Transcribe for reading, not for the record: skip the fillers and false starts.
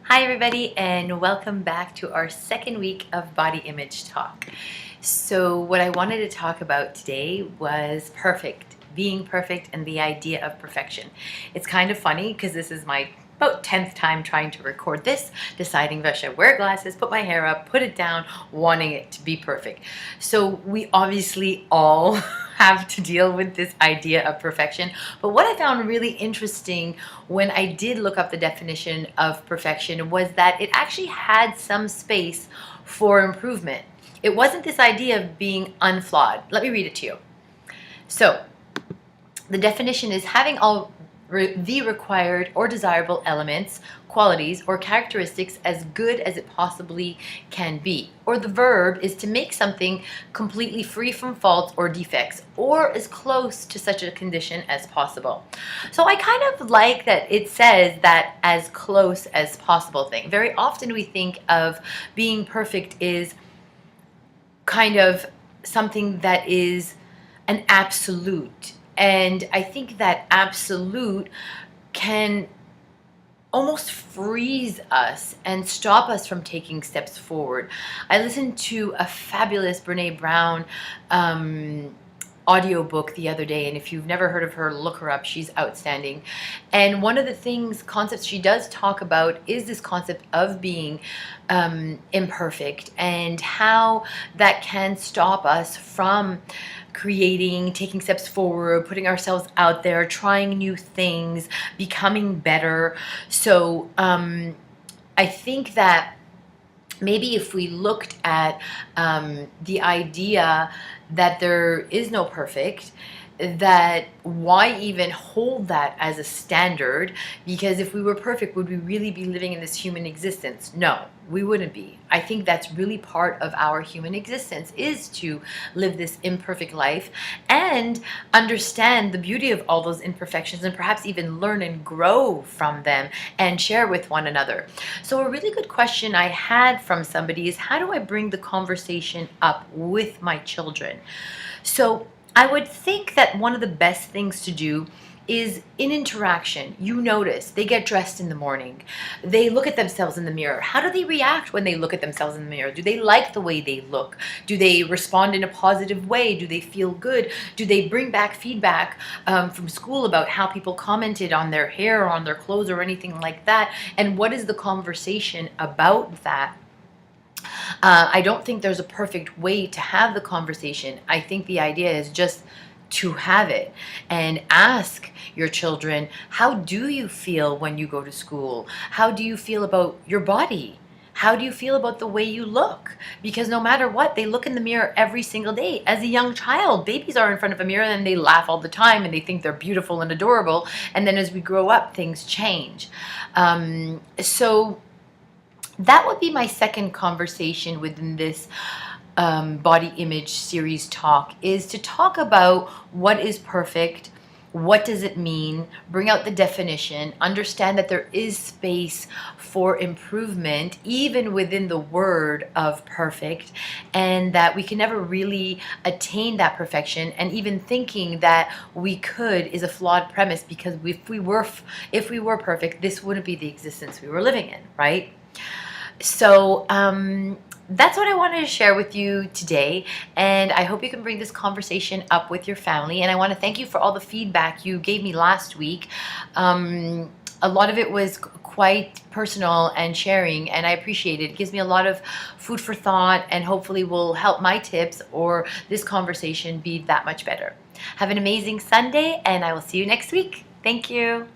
Hi everybody, and welcome back to our second week of Body Image Talk. So what I wanted to talk about today was being perfect and the idea of perfection. It's kind of funny because this is my about 10th time trying to record this, deciding if I should wear glasses, put my hair up, put it down, wanting it to be perfect. So we obviously all have to deal with this idea of perfection. But what I found really interesting when I did look up the definition of perfection was that it actually had some space for improvement. It wasn't this idea of being unflawed. Let me read it to you. So, the definition is having all the required or desirable elements, qualities, or characteristics as good as it possibly can be. Or the verb is to make something completely free from faults or defects, or as close to such a condition as possible. So I kind of like that it says that as close as possible thing. Very often we think of being perfect is kind of something that is an absolute. And I think that absolute can almost freeze us and stop us from taking steps forward. I listened to a fabulous Brene Brown audiobook the other day, and if you've never heard of her, look her up. She's outstanding. And one of the concepts she does talk about is this concept of being imperfect, and how that can stop us from taking steps forward, putting ourselves out there, trying new things, becoming better. So I think that maybe if we looked at the idea that there is no perfect, that why even hold that as a standard? Because if we were perfect, would we really be living in this human existence? No, we wouldn't be. I think that's really part of our human existence, is to live this imperfect life and understand the beauty of all those imperfections, and perhaps even learn and grow from them and share with one another. So a really good question I had from somebody is, how do I bring the conversation up with my children? So I would think that one of the best things to do is in interaction. You notice they get dressed in the morning. They look at themselves in the mirror. How do they react when they look at themselves in the mirror? Do they like the way they look? Do they respond in a positive way? Do they feel good? Do they bring back feedback from school about how people commented on their hair or on their clothes or anything like that? And what is the conversation about that? I don't think there's a perfect way to have the conversation. I think the idea is just to have it and ask your children, how do you feel when you go to school? How do you feel about your body? How do you feel about the way you look? Because no matter what, they look in the mirror every single day. As a young child, babies are in front of a mirror and they laugh all the time and they think they're beautiful and adorable. And then as we grow up, things change. So that would be my second conversation within this body image series talk, is to talk about what is perfect, what does it mean, bring out the definition, understand that there is space for improvement even within the word of perfect, and that we can never really attain that perfection, and even thinking that we could is a flawed premise, because if we were perfect, this wouldn't be the existence we were living in, right? So that's what I wanted to share with you today, and I hope you can bring this conversation up with your family. And I want to thank you for all the feedback you gave me last week. A lot of it was quite personal and sharing, and I appreciate it. It gives me a lot of food for thought, and hopefully will help my tips or this conversation be that much better. Have an amazing Sunday, and I will see you next week. Thank you.